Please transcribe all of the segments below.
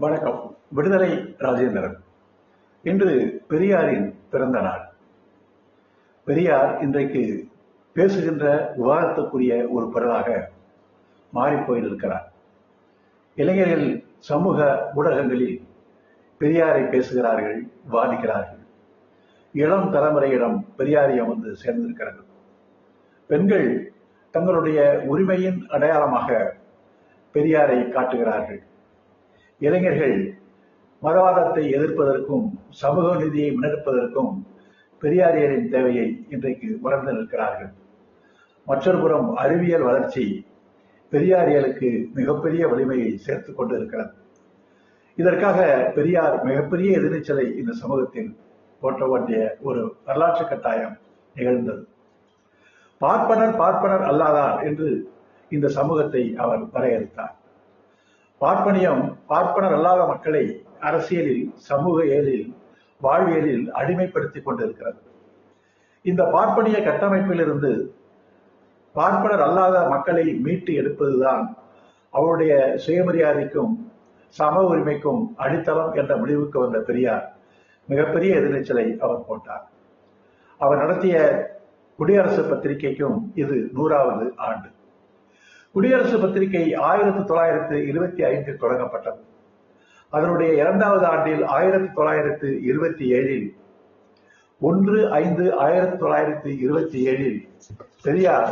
வணக்கம். விடுதலை ராஜேந்திரன். இன்று பெரியாரின் பிறந்த நாள். பெரியார் இன்றைக்கு பேசுகின்ற விவாதத்துக்குரிய ஒரு பொருளாக மாறிப்போயிருக்கிறார். இளைஞர்கள் சமூக ஊடகங்களில் பெரியாரை பேசுகிறார்கள், விவாதிக்கிறார்கள். இளம் தலைமுறையிடம் பெரியாரியம் வந்து சேர்ந்திருக்கிறது. பெண்கள் தங்களுடைய உரிமையின் அடையாளமாக பெரியாரை காட்டுகிறார்கள். இளைஞர்கள் மதவாதத்தை எதிர்ப்பதற்கும் சமூக நீதியை முன்னெடுப்பதற்கும் பெரியாரியரின் தேவையை இன்றைக்கு உணர்ந்து நிற்கிறார்கள். மற்றொரு புறம் அறிவியல் வளர்ச்சி பெரியாரியலுக்கு மிகப்பெரிய வலிமையை சேர்த்துக் கொண்டு இருக்கிறது. இதற்காக பெரியார் மிகப்பெரிய எதிர்நீச்சலை இந்த சமூகத்தில் போற்ற வேண்டிய ஒரு வரலாற்று கட்டாயம் நிகழ்ந்தது. பார்ப்பனர் அல்லாதார் என்று இந்த சமூகத்தை அவர் வரையறுத்தார். பார்ப்பனியம் பார்ப்பனர் அல்லாத மக்களை அரசியலில், சமூக ஏலில், வாழ்வியலில் அடிமைப்படுத்திக் கொண்டிருக்கிறது. இந்த பார்ப்பனிய கட்டமைப்பிலிருந்து பார்ப்பனர் அல்லாத மக்களை மீட்டு எடுப்பதுதான் அவருடைய சுயமரியாதைக்கும் சம உரிமைக்கும் அடித்தளம் என்ற முடிவுக்கு வந்த பெரியார் மிகப்பெரிய எதிர்நீச்சலை அவர் போட்டார். அவர் நடத்திய குடியரசு பத்திரிகைக்கும் இது 100வது ஆண்டு. குடியரசு பத்திரிகை 1925 தொடங்கப்பட்டது. அதனுடைய 2வது ஆண்டில் 1927 1/5/1927 பெரியார்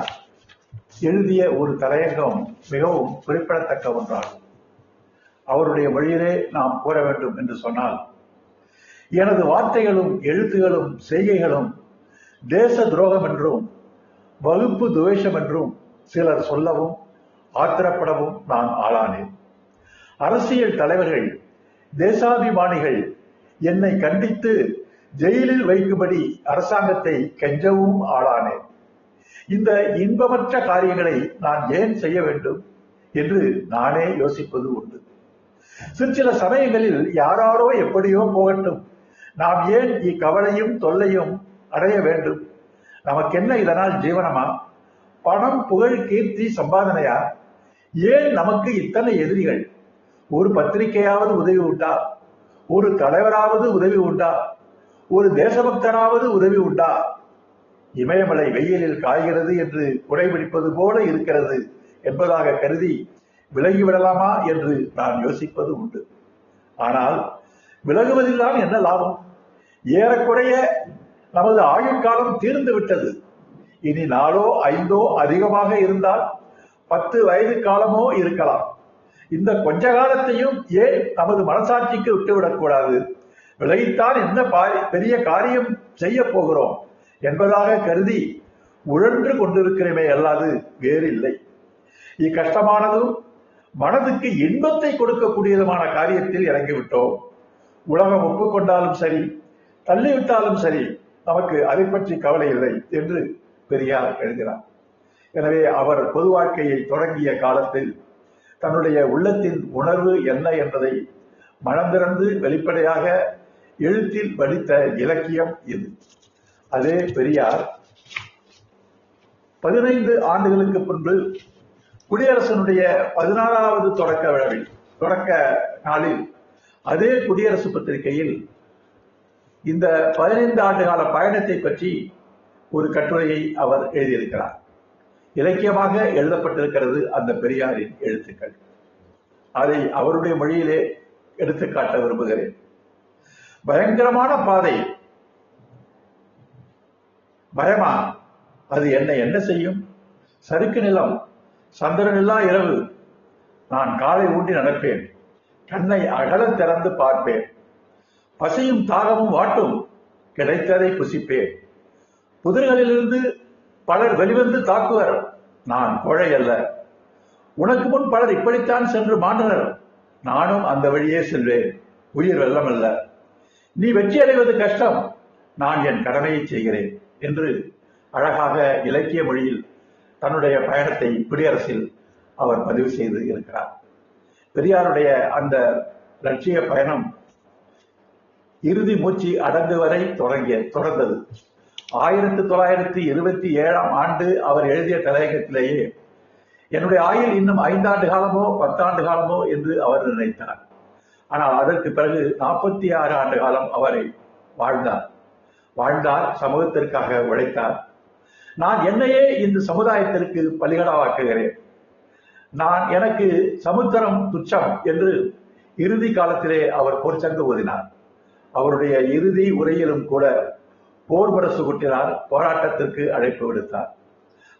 எழுதிய ஒரு தலையங்கம் மிகவும் குறிப்பிடத்தக்க ஒன்றாகும். அவருடைய வழியிலே நாம் கூற வேண்டும் என்று சொன்னால், எனது வார்த்தைகளும் எழுத்துகளும் செய்கைகளும் தேச துரோகம் என்றும் வகுப்பு துவேஷம் என்றும் சிலர் சொல்லவும் ஆத்திரப்படவும் நான் ஆளானேன். அரசியல் தலைவர்கள், தேசாபிமானிகள் என்னை கண்டித்து ஜெயிலில் வைக்கும்படி அரசாங்கத்தை கெஞ்சவும் ஆளானேன். இந்த இன்பமற்ற காரியங்களை நான் ஏன் செய்ய வேண்டும் என்று நானே யோசிப்பது உண்டு. சில சமயங்களில் யாராரோ எப்படியோ போகட்டும், நாம் ஏன் இக்கவலையும் தொல்லையும் அடைய வேண்டும்? நமக்கென்ன இதனால் ஜீவனமா? பணம், புகழ், கீர்த்தி, சம்பாதனையா? ஏன் நமக்கு இத்தனை எதிரிகள்? ஒரு பத்திரிகையாவது உதவி உண்டா? ஒரு தலைவராவது உதவி உண்டா? ஒரு தேசபக்தராவது உதவி உண்டா? இமயமலை வெயிலில் காய்கிறது என்று குடைபிடிப்பது போல இருக்கிறது என்பதாக கருதி விலகிவிடலாமா என்று நான் யோசிப்பது உண்டு. ஆனால் விலகுவதில்தான் என்ன லாபம்? ஏறக்குறைய நமது ஆயுட்காலம் தீர்ந்து விட்டது. இனி 4ஓ 5ஓ அதிகமாக இருந்தால் 10 வயது காலமோ இருக்கலாம். இந்த கொஞ்ச காலத்தையும் ஏன் நமது மனசாட்சிக்கு விட்டுவிடக்கூடாது? விலகித்தான் என்ன பெரிய காரியம் செய்ய போகிறோம் என்பதாக கருதி உழன்று கொண்டிருக்கிறமே அல்லாது வேறில்லை. இக்கஷ்டமானதும் மனதுக்கு இன்பத்தை கொடுக்கக்கூடியதுமான காரியத்தில் இறங்கிவிட்டோம். உலகம் ஒப்புக்கொண்டாலும் சரி, தள்ளிவிட்டாலும் சரி, நமக்கு அதை பற்றி கவலை இல்லை என்று பெரியார் எழுதினார். எனவே அவர் பொது வாழ்க்கையை தொடங்கிய காலத்தில் தன்னுடைய உள்ளத்தின் உணர்வு என்ன என்பதை மனந்திறந்து வெளிப்படையாக எழுத்தில் வடித்த இலக்கியம் இது. அதே பெரியார் 15 ஆண்டுகளுக்கு முன்பு குடியரசனுடைய 16வது தொடக்க நாளில் அதே குடியரசு பத்திரிகையில் இந்த 15 ஆண்டு கால பயணத்தை பற்றி ஒரு கட்டுரையை அவர் எழுதியிருக்கிறார். இலக்கியமாக எழுதப்பட்டிருக்கிறது அந்த பெரியாரின் எழுத்துக்கள். அதை அவருடைய மொழியிலே எடுத்துக்காட்ட விரும்புகிறேன். பயங்கரமான பாதை. பயமா? அது என்ன செய்யும்? சறுக்கு நிலம், சந்திரனில்லா இரவு. நான் காலை ஊண்டி நடப்பேன், கண்ணை அகல திறந்து பார்ப்பேன். பசியும் தாகமும் வாட்டும், கிடைத்ததை புசிப்பேன். புதிர்களிலிருந்து பலர் வெளிவந்து தாக்குவர், நான் கோழை அல்ல. உனக்கு முன் பலர் இப்படித்தான் சென்று மாண்டனர், நானும் அந்த வழியே செல்வேன். உயிர் வெள்ளம் அல்ல. நீ வெற்றி அடைவது கஷ்டம், நான் என் கடமையை செய்கிறேன் என்று அழகாக இலக்கிய மொழியில் தன்னுடைய பயணத்தை குடியரசில் அவர் பதிவு செய்து இருக்கிறார். பெரியாருடைய அந்த லட்சிய பயணம் இறுதி மூச்சு அடங்கு வரை தொடர்ந்தது. 1927 ஆண்டு அவர் எழுதிய தலையங்கத்திலேயே என்னுடைய ஆயுள் இன்னும் 5 ஆண்டு காலமோ 10 ஆண்டு காலமோ என்று அவர் நினைத்தார். ஆனால் அதற்கு பிறகு 46 ஆண்டு காலம் அவரை வாழ்ந்தார், சமூகத்திற்காக உழைத்தார். நான் என்னையே இந்த சமுதாயத்திற்கு பலிகடாவாக்குகிறேன். எனக்கு சமுத்திரம் துச்சம் என்று இறுதி காலத்திலே அவர் பொற்சங்கு ஊதினார். அவருடைய இறுதி உரையிலும் கூட போர் முரசு குட்டினார், போராட்டத்திற்கு அழைப்பு விடுத்தார்.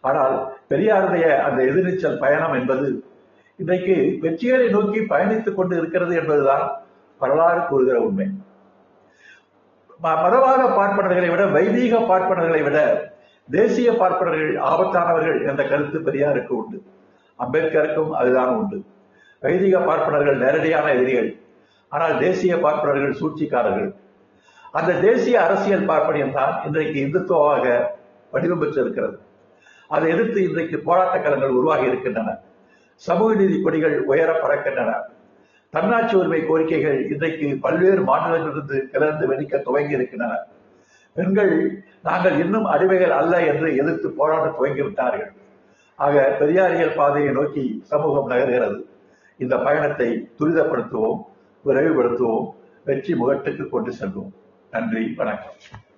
ஆனால் பெரியாருடைய அந்த எதிர்நீச்சல் பயணம் என்பது இன்றைக்கு வெற்றியை நோக்கி பயணித்துக் கொண்டு இருக்கிறது என்பதுதான் வரலாறு கூறுகிற உண்மை. மதவாத பார்ப்பனர்களை விட, வைதீக பார்ப்பனர்களை விட தேசிய பார்ப்பனர்கள் ஆபத்தானவர்கள் என்ற கருத்து பெரியாருக்கு உண்டு. அம்பேத்கருக்கும் அதுதான் உண்டு. வைதிக பார்ப்பனர்கள் நேரடியான எதிரிகள், ஆனால் தேசிய பார்ப்பனர்கள் சூழ்ச்சிக்காரர்கள். அந்த தேசிய அரசியல் பார்ப்பனியம் தான் இன்றைக்கு இந்துத்துவமாக வடிவம் பெற்றிருக்கிறது. அதை எதிர்த்து இன்றைக்கு போராட்ட களங்கள் உருவாகி இருக்கின்றன. சமூக நீதி கொடிகள் உயர பறக்கின்றன. தன்னாட்சி உரிமை கோரிக்கைகள் இன்றைக்கு பல்வேறு மாநிலங்களிலிருந்து கிளர்ந்து வெடிக்க துவங்கி இருக்கின்றன. பெண்கள் நாங்கள் இன்னும் அடிமைகள் அல்ல என்று எதிர்த்து போராட துவங்கிவிட்டார்கள். ஆக பெரியாரியல் பாதையை நோக்கி சமூகம் நகர்கிறது. இந்த பயணத்தை துரிதப்படுத்துவோம், விரைவுபடுத்துவோம், வெற்றி முகட்டுக்கு கொண்டு செல்வோம். நன்றி, வணக்கம்.